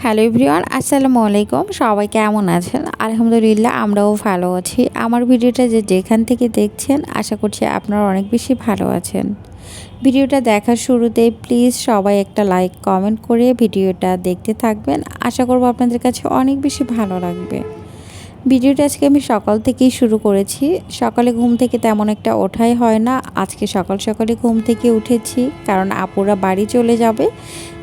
Hello everyone, আসসালামু আলাইকুম। সবাই কেমন আছেন? আলহামদুলিল্লাহ, আমরাও ভালো আছি। আমার ভিডিওটা যেখান থেকে দেখছেন, আশা করছি আপনারা অনেক বেশি ভালো আছেন। ভিডিওটা দেখার শুরুতেই প্লিজ সবাই একটা লাইক কমেন্ট করে ভিডিওটা দেখতে থাকবেন। আশা করব আপনাদের কাছে অনেক বেশি ভালো লাগবে। ভিডিওটা আজকে আমি সকাল থেকেই শুরু করেছি। সকালে ঘুম থেকে তেমন একটা ওঠাই হয় না। আজকে সকাল সকালে ঘুম থেকে উঠেছি, কারণ আপুরা বাড়ি চলে যাবে।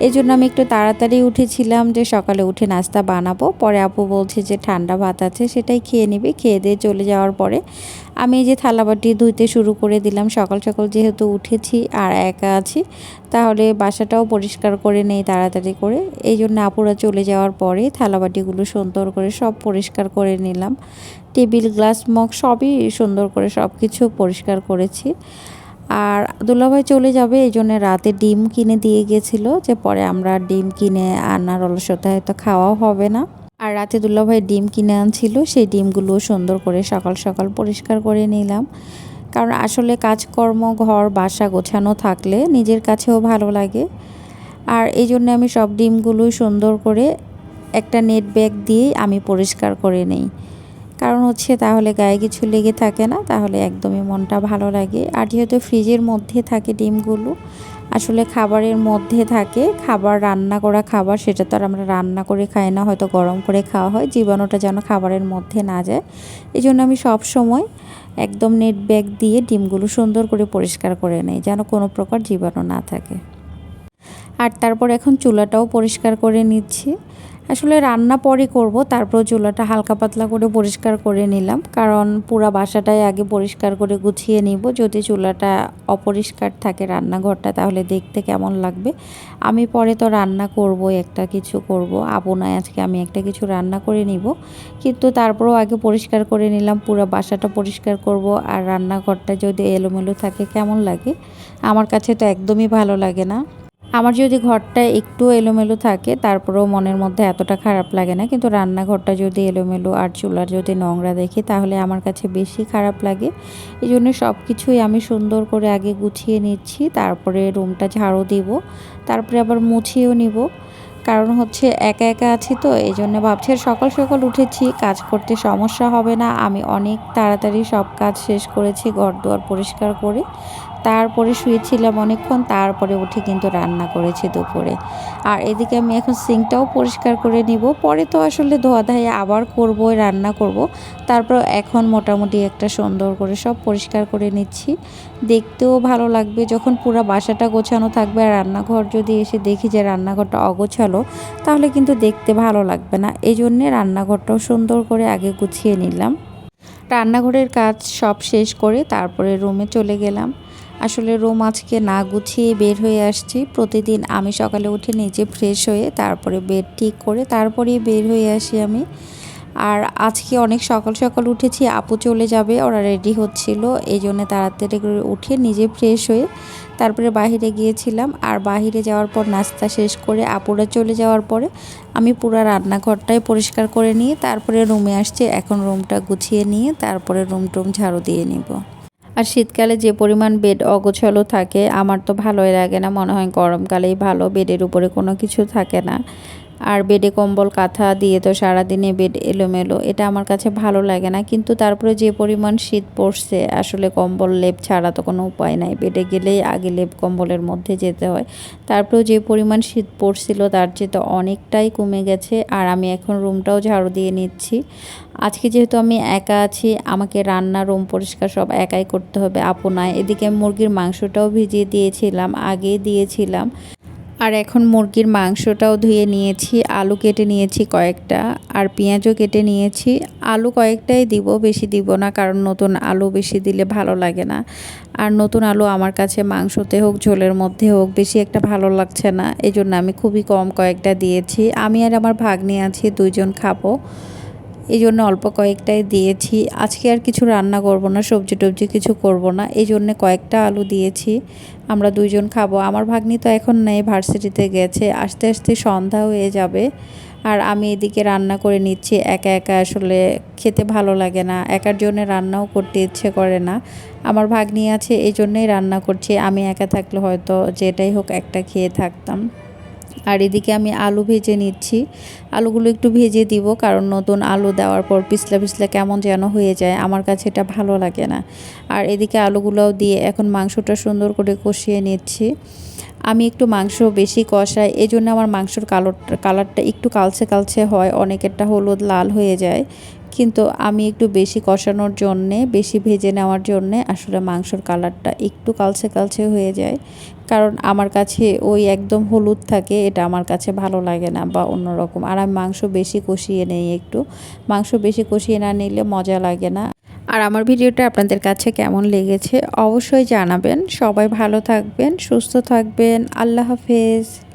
এজন্য আমি একটু তাড়াতাড়ি উঠেছিলাম যে সকালে উঠে নাস্তা বানাবো। পরে আপু বলছে যে ঠান্ডা ভাত আছে, সেটাই খেয়ে নিবি। খেয়ে দিয়ে চলে যাওয়ার পরে আমি এই যে থালাবাটি ধুইতে শুরু করে দিলাম। সকাল সকাল যেহেতু উঠেছি আর একা আছি, তাহলে বাসাটাও পরিষ্কার করে নেই তাড়াতাড়ি করে। এই জন্য আপুরা চলে যাওয়ার পরে থালাবাটিগুলো সুন্দর করে সব পরিষ্কার করে নিলাম। টেবিল, গ্লাস, মগ সবই সুন্দর করে সব কিছু পরিষ্কার করেছি। আর দুলাভাই চলে যাবে, এই জন্য রাতে ডিম কিনে দিয়ে গেছিলো, যে পরে আমরা ডিম কিনে আনার অলসতায় হয়তো খাওয়াও হবে না। আর রাতে দুলাভাই ডিম কিনে আনছিল, সেই ডিমগুলো সুন্দর করে সকাল সকাল পরিষ্কার করে নিলাম। কারণ আসলে কাজকর্ম, ঘর বাসা গোছানো থাকলে নিজের কাছেও ভালো লাগে। আর এই জন্য আমি সব ডিমগুলো সুন্দর করে একটা নেট ব্যাগ দিয়েই আমি পরিষ্কার করে নেই। কারণ হচ্ছে তাহলে গায়ে কিছু লেগে থাকে না, তাহলে একদমই মনটা ভালো লাগে। আর যেহেতু ফ্রিজের মধ্যে থাকে ডিমগুলো, আসলে খাবারের মধ্যে থাকে, খাবার রান্না করা খাবার, সেটা তো আর আমরা রান্না করে খাই না, হয়তো গরম করে খাওয়া হয়, জীবাণুটা যেন খাবারের মধ্যে না যায়। এই জন্য আমি সব সময় একদম নেট ব্যাগ দিয়ে ডিমগুলো সুন্দর করে পরিষ্কার করে নেই, যেন কোনো প্রকার জীবাণু না থাকে। আর তারপর এখন চুলাটাও পরিষ্কার করে নিচ্ছি। আসলে রান্না পরে করব, তারপর চুলাটা হালকা পাতলা করে পরিষ্কার করে নিলাম, কারণ পুরা বাসাটাই আগে পরিষ্কার করে গুছিয়ে নিব। যদি চুলাটা অপরিষ্কার থাকে রান্নাঘরটা, তাহলে দেখতে কেমন লাগবে। আমি পরে তো রান্না করব, একটা কিছু করব, আপু নাই আজকে, আমি একটা কিছু রান্না করে নিব, কিন্তু তারপরেও আগে পরিষ্কার করে নিলাম। পুরো বাসাটা পরিষ্কার করব। আর রান্নাঘরটা যদি এলোমেলো থাকে কেমন লাগে? আমার কাছে তো একদমই ভালো লাগে না। আমার যদি ঘরটা একটু এলোমেলো থাকে, তারপরেও মনের মধ্যে এতটা খারাপ লাগে না, কিন্তু রান্নাঘরটা যদি এলোমেলো আর চুলার যদি নোংরা দেখি, তাহলে আমার কাছে বেশি খারাপ লাগে। এই জন্য সব কিছুই আমি সুন্দর করে আগে গুছিয়ে নিচ্ছি, তারপরে রুমটা ঝাড়ু দিব, তারপরে আবার মুছিয়েও নিব। কারণ হচ্ছে একা একা আছি তো, এই জন্য ভাবছি। সকাল সকাল উঠেছি, কাজ করতে সমস্যা হবে না। আমি অনেক তাড়াতাড়ি সব কাজ শেষ করেছি, ঘর দুয়ার পরিষ্কার করে। তারপরে শুয়েছিলাম অনেকক্ষণ, তারপরে উঠে কিন্তু রান্না করেছি দুপুরে। আর এদিকে আমি এখন সিঙ্কটাও পরিষ্কার করে নিব। পরে তো আসলে ধোয়া ধাই আবার করব, রান্না করব। তারপর এখন মোটামুটি একটা সুন্দর করে সব পরিষ্কার করে নিচ্ছি। দেখতেও ভালো লাগবে যখন পুরো বাসাটা গোছানো থাকবে। আর রান্নাঘর যদি এসে দেখি যে রান্নাঘরটা অগোছালো, তাহলে কিন্তু দেখতে ভালো লাগবে না। এই জন্যে রান্নাঘরটাও সুন্দর করে আগে গুছিয়ে নিলাম। রান্নাঘরের কাজ সব শেষ করে তারপরে রুমে চলে গেলাম। আসলে রুম আজকে না গুছিয়ে বের হয়ে আসছি। প্রতিদিন আমি সকালে উঠে নিজে ফ্রেশ হয়ে তারপরে বেড ঠিক করে তারপরেই বের হয়ে আসি আমি। আর আজকে অনেক সকাল সকাল উঠেছি, আপু চলে যাবে, ওরা রেডি হচ্ছিল, এই জন্য তাড়াতাড়ি করে উঠে নিজে ফ্রেশ হয়ে তারপরে বাহিরে গিয়েছিলাম। আর বাহিরে যাওয়ার পর নাস্তা শেষ করে আপুরা চলে যাওয়ার পরে আমি পুরো রান্নাঘরটাই পরিষ্কার করে নিয়ে তারপরে রুমে আসছি। এখন রুমটা গুছিয়ে নিয়ে তারপরে রুম টুম ঝাড়ু দিয়ে নিব। আর শীতকালে যে পরিমাণ বেড অগোছালো থাকে, আমার তো ভালোই লাগে না। মনে হয় গরমকালেই ভালো, বেডের উপরে কোনো কিছু থাকে না। আর বেডে কম্বল কাঁথা দিয়ে তো সারাদিনে বেড এলোমেলো, এটা আমার কাছে ভালো লাগে না। কিন্তু তারপরে যে পরিমাণ শীত পড়ছে, আসলে কম্বল লেপ ছাড়া তো কোনো উপায় নাই, বেডে গেলেই আগে লেপ কম্বলের মধ্যে যেতে হয়। তারপরেও যে পরিমাণ শীত পড়ছিল, তার চেয়ে তো অনেকটাই কমে গেছে। আর আমি এখন রুমটাও ঝাড়ু দিয়ে নিচ্ছি। আজকে যেহেতু আমি একা আছি, আমাকে রান্না, রুম পরিষ্কার সব একাই করতে হবে, আপু নাই। এদিকে মুরগির মাংসটাও ভিজিয়ে দিয়েছিলাম, আগেই দিয়েছিলাম। আর এখন মুরগির মাংসটাও ধুয়ে নিয়েছি, আলু কেটে নিয়েছি কয়েকটা, আর পেঁয়াজও কেটে নিয়েছি। আলু কয়েকটাই দিব, বেশি দিব না, কারণ নতুন আলু বেশি দিলে ভালো লাগে না। আর নতুন আলু আমার কাছে মাংসতে হোক ঝোলের মধ্যে হোক বেশি একটা ভালো লাগছে না, এই জন্য আমি খুবই কম কয়েকটা দিয়েছি। আমি আর আমার ভাগ্নি আছি, দুইজন খাবো, এই জন্য অল্প কয়েকটাই দিয়েছি। আজকে আর কিছু রান্না করব না, সবজি টবজি কিছু করব না, এই জন্যে কয়েকটা আলু দিয়েছি। আমরা দুইজন খাবো। আমার ভাগ্নি তো এখন নেই, ভার্সিটিতে গেছে, আস্তে আস্তে সন্ধ্যা হয়ে যাবে। আর আমি এদিকে রান্না করে নিচ্ছি। একা একা আসলে খেতে ভালো লাগে না, একার জন্য রান্নাও করতে ইচ্ছে করে না। আমার ভাগ্নি আছে, এই জন্যই রান্না করছি। আমি একা থাকলে হয়তো যেটাই হোক একটা খেয়ে থাকতাম। আর এদিকে আমি আলু ভেজে নিচ্ছি। আলুগুলো একটু ভেজে দিব, কারণ নতুন আলু দেওয়ার পর পিছলা পিছলা কেমন যেন হয়ে যায়, আমার কাছে এটা ভালো লাগে না। আর এদিকে আলুগুলোও দিয়ে এখন মাংসটা সুন্দর করে কষিয়ে নিচ্ছি। আমি একটু মাংস বেশি কষাই, এই জন্য আমার মাংসর কালারটা একটু কালচে কালচে হয়, অনেকেরটা হলুদ লাল হয়ে যায়। কিন্তু আমি একটু বেশি কষানোর জন্যে, বেশি ভেজে নেওয়ার জন্যে আসলে মাংসর কালারটা একটু কালচে কালচে হয়ে যায়। কারণ আমার কাছে ওই একদম হলুদ থাকে, এটা আমার কাছে ভালো লাগে না বা অন্যরকম। আর আমি মাংস বেশি কষিয়ে নেই, একটু মাংস বেশি কষিয়ে না নিলে মজা লাগে না। আর আমার ভিডিওটা আপনাদের কাছে কেমন লেগেছে অবশ্যই জানাবেন। সবাই ভালো থাকবেন, সুস্থ থাকবেন। আল্লাহ হাফেজ।